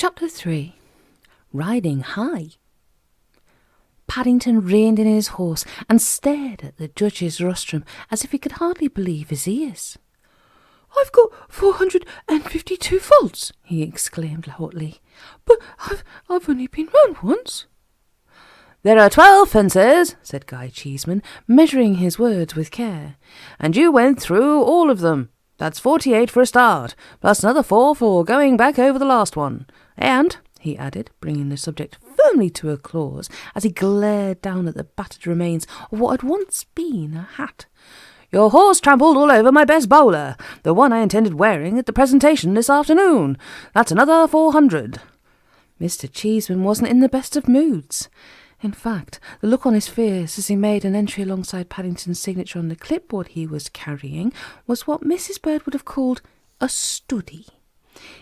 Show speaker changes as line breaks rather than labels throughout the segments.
Chapter 3. Riding High. Paddington reined in his horse and stared at the judge's rostrum as if he could hardly believe his ears. "I've got 452 faults," he exclaimed loudly, "but I've only been round once." "There are 12 fences," said Guy Cheeseman, measuring his words with care, "and you went through all of them. That's 48 for a start, plus another 4 for going back over the last one. And," he added, bringing the subject firmly to a close as he glared down at the battered remains of what had once been a hat, "your horse trampled all over my best bowler, the one I intended wearing at the presentation this afternoon. That's another 400. Mr. Cheeseman wasn't in the best of moods. In fact, the look on his face as he made an entry alongside Paddington's signature on the clipboard he was carrying was what Mrs. Bird would have called a study.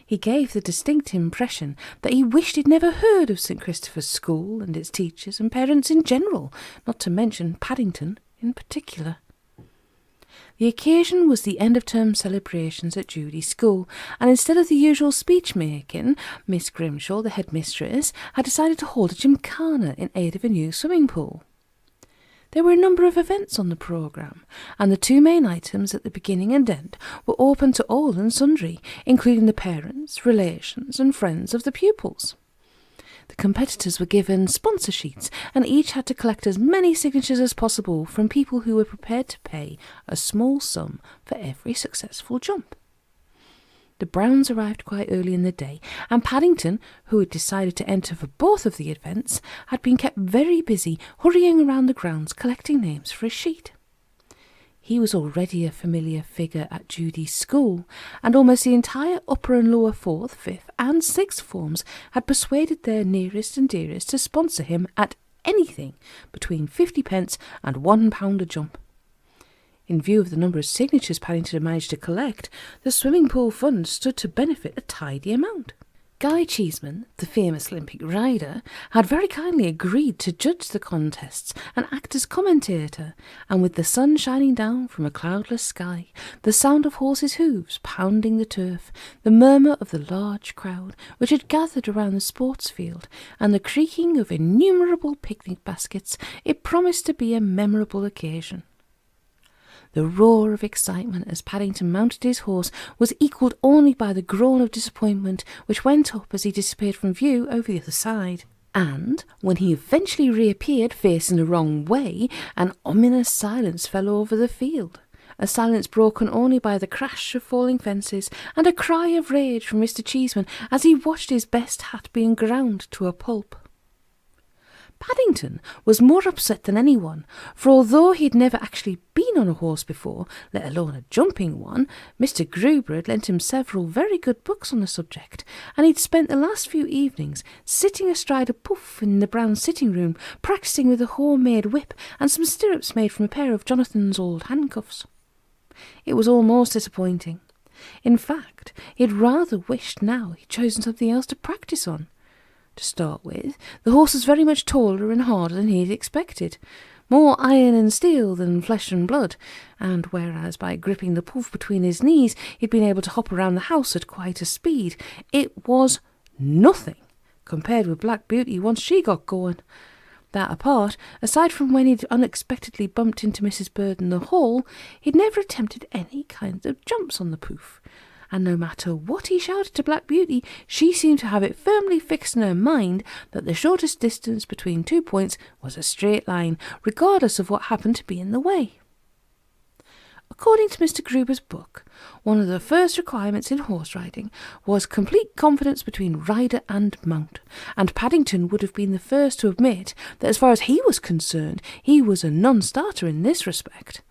He gave the distinct impression that he wished he'd never heard of St. Christopher's School and its teachers and parents in general, not to mention Paddington in particular. The occasion was the end-of-term celebrations at Judy's school, and instead of the usual speech-making, Miss Grimshaw, the headmistress, had decided to hold a gymkhana in aid of a new swimming pool. There were a number of events on the programme, and the 2 main items at the beginning and end were open to all and sundry, including the parents, relations and friends of the pupils. The competitors were given sponsor sheets, and each had to collect as many signatures as possible from people who were prepared to pay a small sum for every successful jump. The Browns arrived quite early in the day, and Paddington, who had decided to enter for both of the events, had been kept very busy hurrying around the grounds collecting names for his sheet. He was already a familiar figure at Judy's school, and almost the entire upper and lower 4th, 5th and 6th forms had persuaded their nearest and dearest to sponsor him at anything between 50p and £1 a jump. In view of the number of signatures Paddington had managed to collect, the swimming pool fund stood to benefit a tidy amount. Guy Cheeseman, the famous Olympic rider, had very kindly agreed to judge the contests and act as commentator, and with the sun shining down from a cloudless sky, the sound of horses' hooves pounding the turf, the murmur of the large crowd which had gathered around the sports field, and the creaking of innumerable picnic baskets, it promised to be a memorable occasion. The roar of excitement as Paddington mounted his horse was equalled only by the groan of disappointment which went up as he disappeared from view over the other side. And, when he eventually reappeared facing the wrong way, an ominous silence fell over the field, a silence broken only by the crash of falling fences and a cry of rage from Mr. Cheeseman as he watched his best hat being ground to a pulp. Paddington was more upset than anyone, for although he had never actually been on a horse before, let alone a jumping one, Mr. Gruber had lent him several very good books on the subject, and he'd spent the last few evenings sitting astride a puff in the Brown sitting room, practising with a homemade whip and some stirrups made from a pair of Jonathan's old handcuffs. It was all most disappointing. In fact, he had rather wished now he'd chosen something else to practise on. To start with, the horse was very much taller and harder than he had expected, more iron and steel than flesh and blood, and whereas by gripping the puff between his knees he'd been able to hop around the house at quite a speed, it was nothing compared with Black Beauty once she got going. That apart, aside from when he'd unexpectedly bumped into Mrs. Bird in the hall, he'd never attempted any kind of jumps on the poof. And no matter what he shouted to Black Beauty, she seemed to have it firmly fixed in her mind that the shortest distance between 2 points was a straight line, regardless of what happened to be in the way. According to Mr. Gruber's book, one of the first requirements in horse riding was complete confidence between rider and mount, and Paddington would have been the first to admit that as far as he was concerned, he was a non-starter in this respect.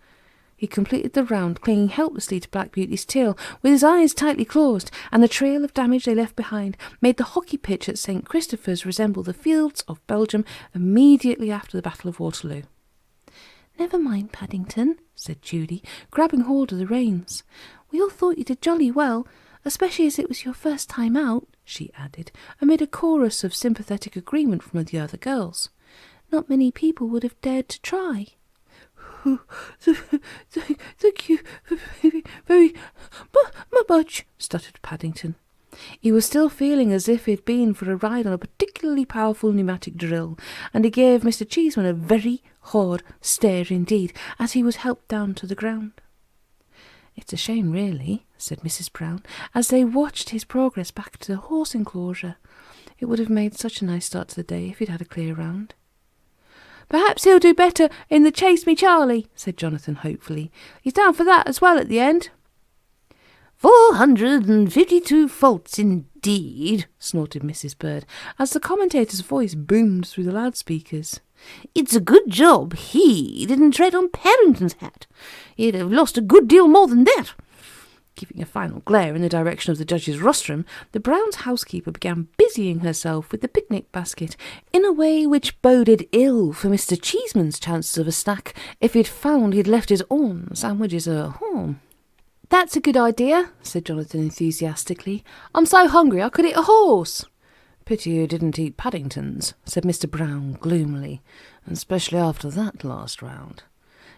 He completed the round, clinging helplessly to Black Beauty's tail, with his eyes tightly closed, and the trail of damage they left behind made the hockey pitch at St. Christopher's resemble the fields of Belgium immediately after the Battle of Waterloo. "Never mind, Paddington," said Judy, grabbing hold of the reins. "We all thought you did jolly well, especially as it was your first time out," she added, amid a chorus of sympathetic agreement from the other girls. "Not many people would have dared to try." Thank you very much," stuttered Paddington. He was still feeling as if he'd been for a ride on a particularly powerful pneumatic drill, and he gave Mr. Cheeseman a very hard stare indeed as he was helped down to the ground. "It's a shame, really," said Mrs. Brown, as they watched his progress back to the horse enclosure. "It would have made such a nice start to the day if he'd had a clear round." "Perhaps he'll do better in the Chase Me Charlie," said Jonathan hopefully. "He's down for that as well at the end." 452 faults indeed, snorted Mrs. Bird, as the commentator's voice boomed through the loudspeakers. "It's a good job he didn't tread on Paddington's hat. He'd have lost a good deal more than that." Giving a final glare in the direction of the judge's rostrum, the Browns' housekeeper began busying herself with the picnic basket in a way which boded ill for Mr. Cheeseman's chances of a snack if he'd found he'd left his own sandwiches at home. "That's a good idea," said Jonathan enthusiastically. "I'm so hungry I could eat a horse." "Pity you didn't eat Paddington's," said Mr. Brown gloomily, "and especially after that last round."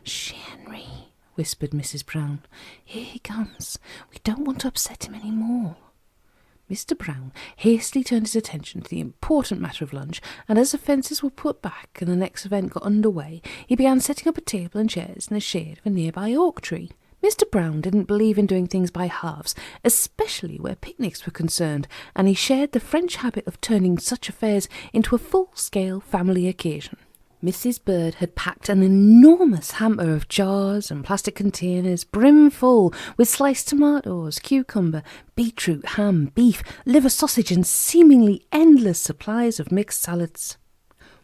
"Henry," whispered Mrs. Brown. "Here he comes. We don't want to upset him any more." Mr. Brown hastily turned his attention to the important matter of lunch, and as the fences were put back and the next event got under way, he began setting up a table and chairs in the shade of a nearby oak tree. Mr. Brown didn't believe in doing things by halves, especially where picnics were concerned, and he shared the French habit of turning such affairs into a full-scale family occasion. Mrs. Bird had packed an enormous hamper of jars and plastic containers brim-full with sliced tomatoes, cucumber, beetroot, ham, beef, liver sausage, and seemingly endless supplies of mixed salads.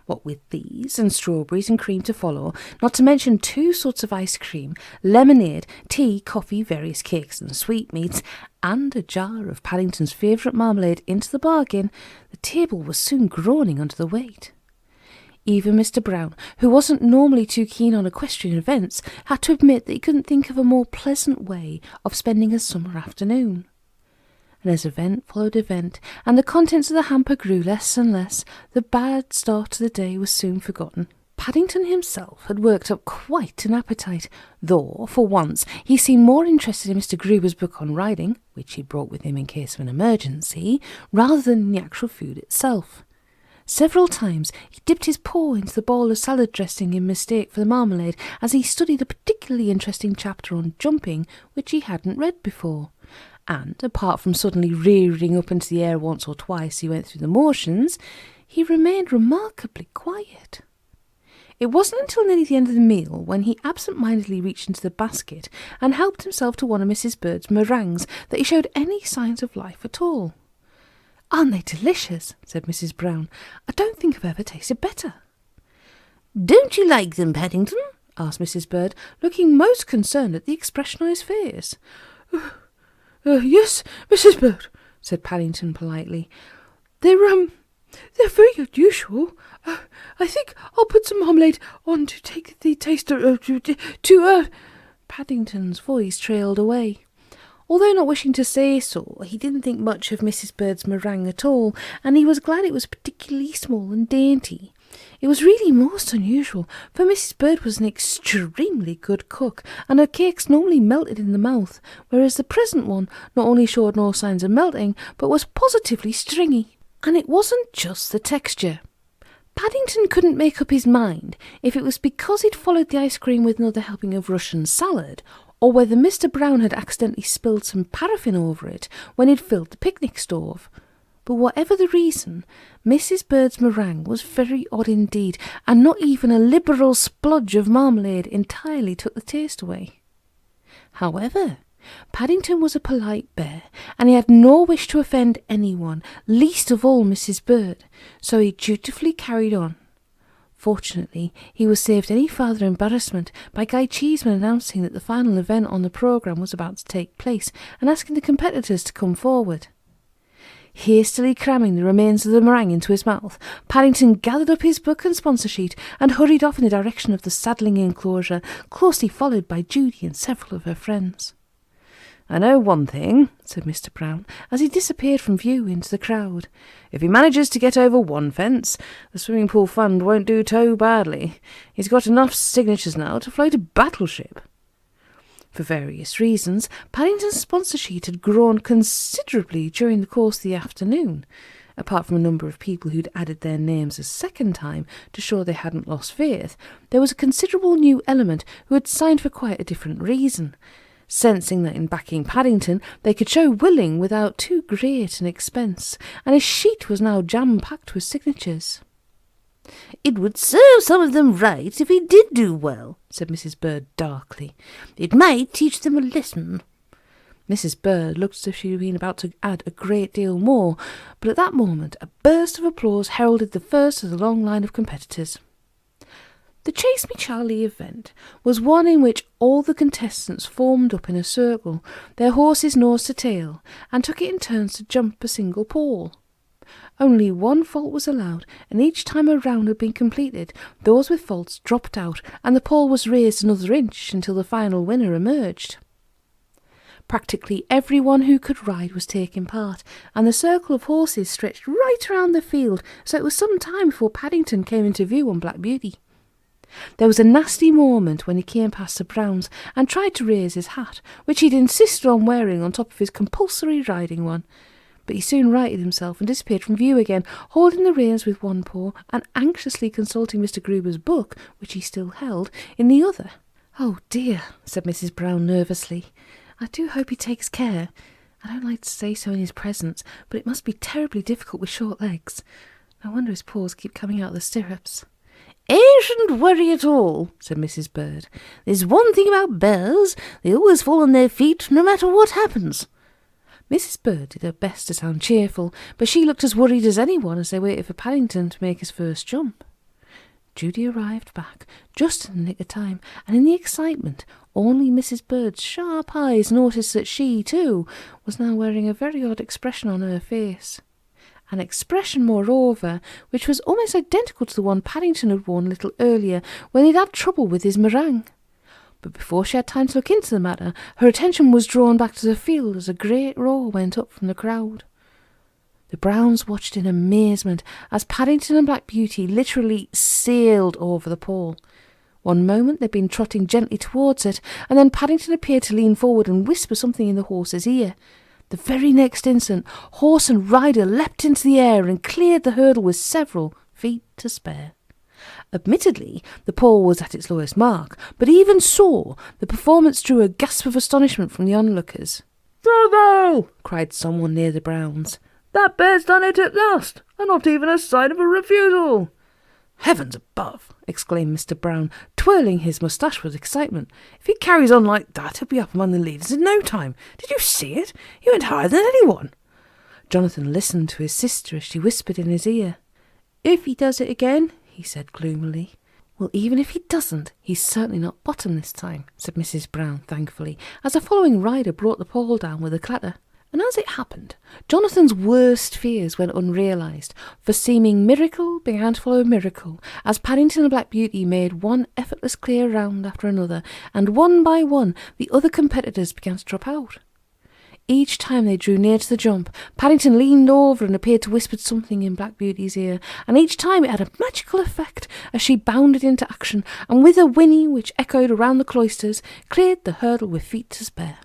What with these and strawberries and cream to follow, not to mention 2 sorts of ice cream, lemonade, tea, coffee, various cakes and sweetmeats, and a jar of Paddington's favourite marmalade into the bargain, the table was soon groaning under the weight. Even Mr. Brown, who wasn't normally too keen on equestrian events, had to admit that he couldn't think of a more pleasant way of spending a summer afternoon. And as event followed event, and the contents of the hamper grew less and less, the bad start to the day was soon forgotten. Paddington himself had worked up quite an appetite, though, for once, he seemed more interested in Mr. Gruber's book on riding, which he brought with him in case of an emergency, rather than in the actual food itself. Several times he dipped his paw into the bowl of salad dressing in mistake for the marmalade as he studied a particularly interesting chapter on jumping which he hadn't read before. And, apart from suddenly rearing up into the air once or twice he went through the motions, he remained remarkably quiet. It wasn't until nearly the end of the meal, when he absent-mindedly reached into the basket and helped himself to one of Mrs. Bird's meringues, that he showed any signs of life at all. "Aren't they delicious?" said Mrs. Brown. "I don't think I've ever tasted better." "Don't you like them, Paddington?" asked Mrs. Bird, looking most concerned at the expression on his face. Yes, Mrs. Bird," said Paddington politely. They're very unusual. I think I'll put some marmalade on to take the taste Paddington's voice trailed away. Although not wishing to say so, he didn't think much of Mrs. Bird's meringue at all, and he was glad it was particularly small and dainty. It was really most unusual, for Mrs. Bird was an extremely good cook, and her cakes normally melted in the mouth, whereas the present one not only showed no signs of melting, but was positively stringy. And it wasn't just the texture. Paddington couldn't make up his mind if it was because he'd followed the ice cream with another helping of Russian salad, or whether Mr. Brown had accidentally spilled some paraffin over it when he'd filled the picnic stove. But whatever the reason, Mrs. Bird's meringue was very odd indeed, and not even a liberal splodge of marmalade entirely took the taste away. However, Paddington was a polite bear, and he had no wish to offend anyone, least of all Mrs. Bird, so he dutifully carried on. Fortunately, he was saved any further embarrassment by Guy Cheeseman announcing that the final event on the programme was about to take place and asking the competitors to come forward. Hastily cramming the remains of the meringue into his mouth, Paddington gathered up his book and sponsor sheet and hurried off in the direction of the saddling enclosure, closely followed by Judy and several of her friends. "I know one thing," said Mr. Brown, as he disappeared from view into the crowd. "If he manages to get over one fence, the swimming pool fund won't do too badly. He's got enough signatures now to float a battleship." For various reasons, Paddington's sponsor sheet had grown considerably during the course of the afternoon. Apart from a number of people who'd added their names a second time to show they hadn't lost faith, there was a considerable new element who had signed for quite a different reason. Sensing that in backing Paddington they could show willing without too great an expense, and his sheet was now jam-packed with signatures.
"It would serve some of them right if he did do well," said Mrs. Bird darkly. "It might teach them a lesson."
Mrs. Bird looked as if she had been about to add a great deal more, but at that moment a burst of applause heralded the first of the long line of competitors. The Chase Me Charlie event was one in which all the contestants formed up in a circle, their horses nose to tail, and took it in turns to jump a single pole. Only one fault was allowed, and each time a round had been completed, those with faults dropped out, and the pole was raised another inch until the final winner emerged. Practically everyone who could ride was taking part, and the circle of horses stretched right around the field, so it was some time before Paddington came into view on Black Beauty. There was a nasty moment when he came past the Browns and tried to raise his hat, which he'd insisted on wearing on top of his compulsory riding one. But he soon righted himself and disappeared from view again, holding the reins with one paw and anxiously consulting Mr. Gruber's book, which he still held, in the other. "Oh dear," said Mrs. Brown nervously. "I do hope he takes care. I don't like to say so in his presence, but it must be terribly difficult with short legs. No wonder his paws keep coming out of the stirrups."
"I shouldn't worry at all," said Mrs. Bird. "There's one thing about bears, they always fall on their feet no matter what happens."
Mrs. Bird did her best to sound cheerful, but she looked as worried as anyone as they waited for Paddington to make his first jump. Judy arrived back just in the nick of time, and in the excitement, only Mrs. Bird's sharp eyes noticed that she, too, was now wearing a very odd expression on her face. An expression, moreover, which was almost identical to the one Paddington had worn a little earlier when he'd had trouble with his meringue. But before she had time to look into the matter, her attention was drawn back to the field as a great roar went up from the crowd. The Browns watched in amazement as Paddington and Black Beauty literally sailed over the pole. One moment they'd been trotting gently towards it, and then Paddington appeared to lean forward and whisper something in the horse's ear. The very next instant, horse and rider leapt into the air and cleared the hurdle with several feet to spare. Admittedly, the pole was at its lowest mark, but even so, the performance drew a gasp of astonishment from the onlookers. "Bravo!" cried someone near the Browns. "That bear's done it at last, and not even a sign of a refusal." "Heavens above!" exclaimed Mr. Brown, twirling his moustache with excitement. "If he carries on like that, he'll be up among the leaders in no time. Did you see it? He went higher than anyone." Jonathan listened to his sister as she whispered in his ear. "If he does it again," he said gloomily. "Well, even if he doesn't, he's certainly not bottom this time," said Mrs. Brown thankfully, as a following rider brought the pole down with a clatter. And as it happened, Jonathan's worst fears went unrealised, for seeming miracle began to follow miracle, as Paddington and Black Beauty made one effortless clear round after another, and one by one the other competitors began to drop out. Each time they drew near to the jump, Paddington leaned over and appeared to whisper something in Black Beauty's ear, and each time it had a magical effect as she bounded into action, and with a whinny which echoed around the cloisters, cleared the hurdle with feet to spare.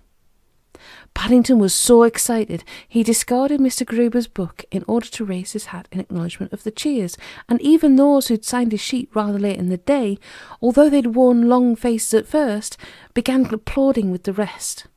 Paddington was so excited he discarded Mr. Gruber's book in order to raise his hat in acknowledgement of the cheers, and even those who'd signed his sheet rather late in the day, although they'd worn long faces at first, began applauding with the rest.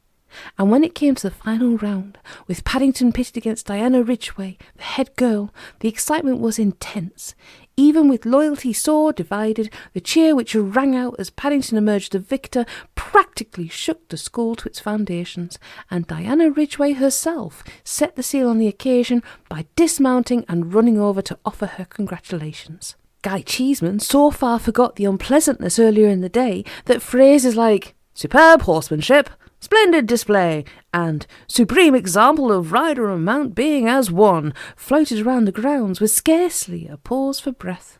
And when it came to the final round, with Paddington pitted against Diana Ridgway, the head girl, the excitement was intense. Even with loyalty so divided, the cheer which rang out as Paddington emerged the victor practically shook the school to its foundations, and Diana Ridgway herself set the seal on the occasion by dismounting and running over to offer her congratulations. Guy Cheeseman so far forgot the unpleasantness earlier in the day that phrases like "superb horsemanship," "splendid display," and "supreme example of rider and mount being as one" floated around the grounds with scarcely a pause for breath.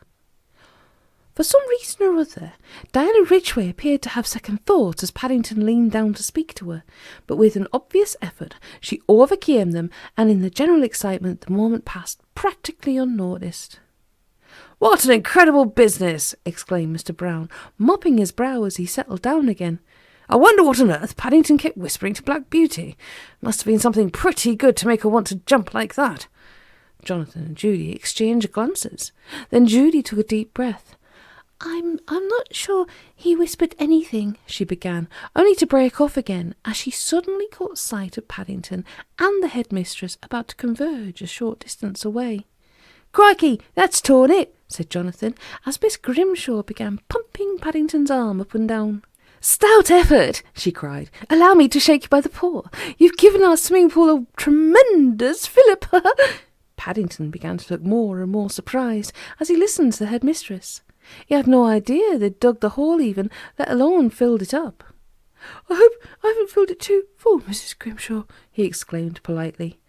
For some reason or other, Diana Ridgway appeared to have second thoughts as Paddington leaned down to speak to her, but with an obvious effort she overcame them, and in the general excitement the moment passed practically unnoticed. "What an incredible business!" exclaimed Mr. Brown, mopping his brow as he settled down again.
I wonder what on earth Paddington kept whispering to Black Beauty. Must have been something pretty good to make her want to jump like that. Jonathan and Judy exchanged glances. Then Judy took a deep breath. I'm not sure he whispered anything, she began, only to break off again as she suddenly caught sight of Paddington and the headmistress about to converge a short distance away. Crikey, that's torn it, said Jonathan, as Miss Grimshaw began pumping Paddington's arm up and down. Stout effort, she cried. Allow me to shake you by the paw. You've given our swimming pool a tremendous fillip. Paddington began to look more and more surprised as he listened to the headmistress. He had no idea they'd dug the hole even, let alone filled it up. I hope I haven't filled it too full, Mrs. Grimshaw, he exclaimed politely.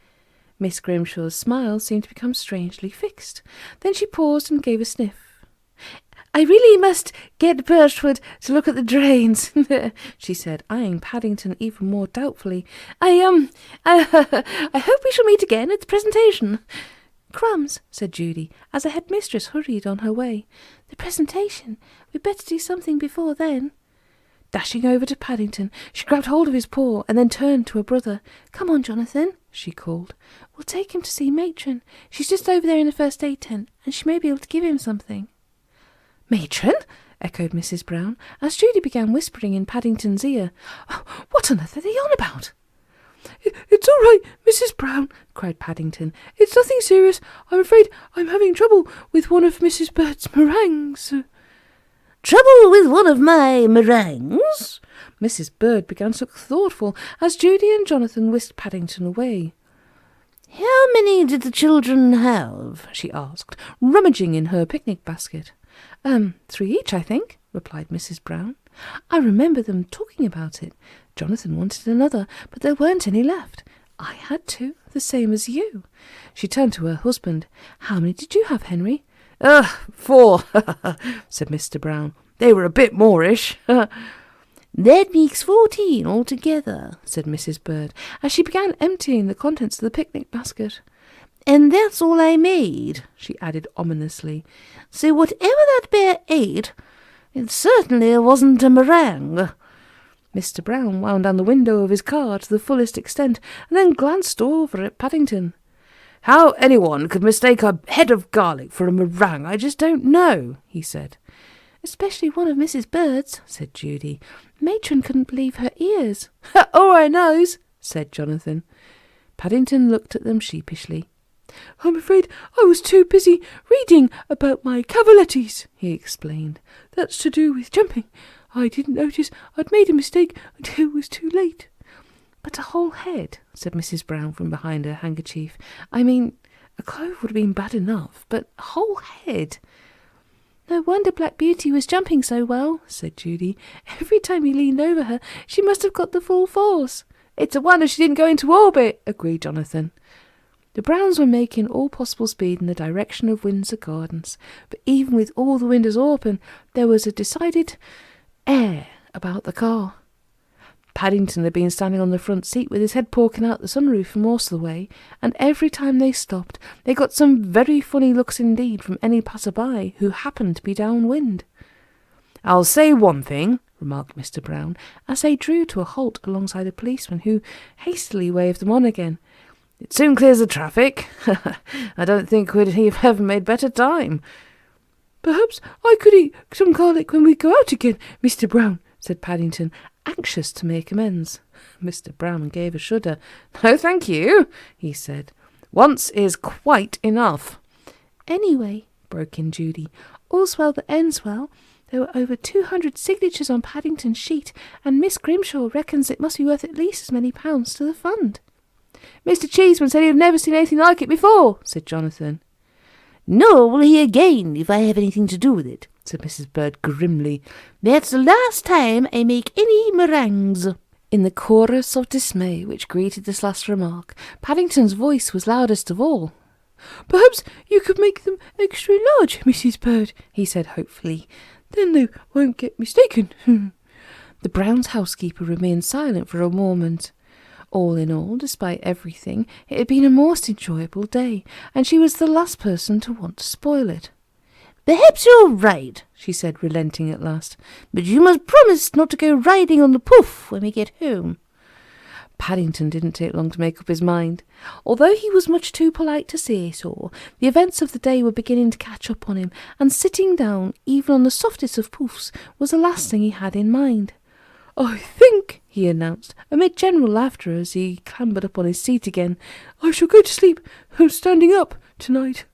Miss Grimshaw's smile seemed to become strangely fixed. Then she paused and gave a sniff. I really must get Birchwood to look at the drains, she said, eyeing Paddington even more doubtfully. I hope we shall meet again at the presentation. Crumbs, said Judy, as the headmistress hurried on her way. The presentation. We'd better do something before then. Dashing over to Paddington, she grabbed hold of his paw and then turned to her brother. Come on, Jonathan, she called. We'll take him to see Matron. She's just over there in the first aid tent, and she may be able to give him something. Matron? Echoed Mrs. Brown, as Judy began whispering in Paddington's ear. Oh, what on earth are they on about? It's all right, Mrs. Brown, cried Paddington. It's nothing serious. I'm afraid I'm having trouble with one of Mrs. Bird's meringues. Trouble with one of my meringues? Mrs. Bird began to look thoughtful as Judy and Jonathan whisked Paddington away. How many did the children have? She asked, rummaging in her picnic basket. 3 each, I think, replied Mrs. Brown. I remember them talking about it. Jonathan wanted another, but there weren't any left. I had 2, the same as you. She turned to her husband. How many did you have, Henry? 4, said Mr. Brown. They were a bit moreish. That makes 14 altogether, said Mrs. Bird, as she began emptying the contents of the picnic basket. And that's all I made, she added ominously. So whatever that bear ate, it certainly wasn't a meringue. Mr. Brown wound down the window of his car to the fullest extent and then glanced over at Paddington. How anyone could mistake a head of garlic for a meringue, I just don't know, he said. Especially one of Mrs. Bird's, said Judy. Matron couldn't believe her ears. Or her nose, said Jonathan. Paddington looked at them sheepishly. I'm afraid I was too busy reading about my cavalettis, he explained. That's to do with jumping. I didn't notice I'd made a mistake until it was too late. But a whole head, said Mrs. Brown from behind her handkerchief. I mean, a clove would have been bad enough, but a whole head. No wonder Black Beauty was jumping so well, said Judy. Every time he leaned over her, she must have got the full force. It's a wonder she didn't go into orbit, agreed Jonathan. The Browns were making all possible speed in the direction of Windsor Gardens, but even with all the windows open, there was a decided air about the car. Paddington had been standing on the front seat with his head poking out the sunroof for most of the way, and every time they stopped, they got some very funny looks indeed from any passer-by who happened to be downwind. I'll say one thing, remarked Mr. Brown, as they drew to a halt alongside a policeman who hastily waved them on again. It soon clears the traffic. I don't think we'd have ever made better time. Perhaps I could eat some garlic when we go out again, Mr. Brown, said Paddington, anxious to make amends. Mr. Brown gave a shudder. No, thank you, he said. Once is quite enough. Anyway, broke in Judy, all's well that ends well. There were over 200 signatures on Paddington's sheet, and Miss Grimshaw reckons it must be worth at least as many pounds to the fund. Mr. Cheeseman said he had never seen anything like it before, said Jonathan. Nor will he again if I have anything to do with it, said Mrs. Bird grimly. That's the last time I make any meringues. In the chorus of dismay which greeted this last remark, Paddington's voice was loudest of all. Perhaps you could make them extra large, Mrs. Bird, he said hopefully. Then they won't get mistaken. The Browns' housekeeper remained silent for a moment. All in all, despite everything, it had been a most enjoyable day, and she was the last person to want to spoil it. Perhaps you're right,
she said, relenting at last. "But you must promise not to go riding on the poof when we get home." Paddington didn't take long to make up his mind. Although he was much too polite to say so, the events of the day were beginning to catch up on him, and sitting down, even on the softest of poofs, was the last thing he had in mind. "I think," he announced, amid general laughter as he clambered up on his seat again, "I shall go to sleep standing up tonight."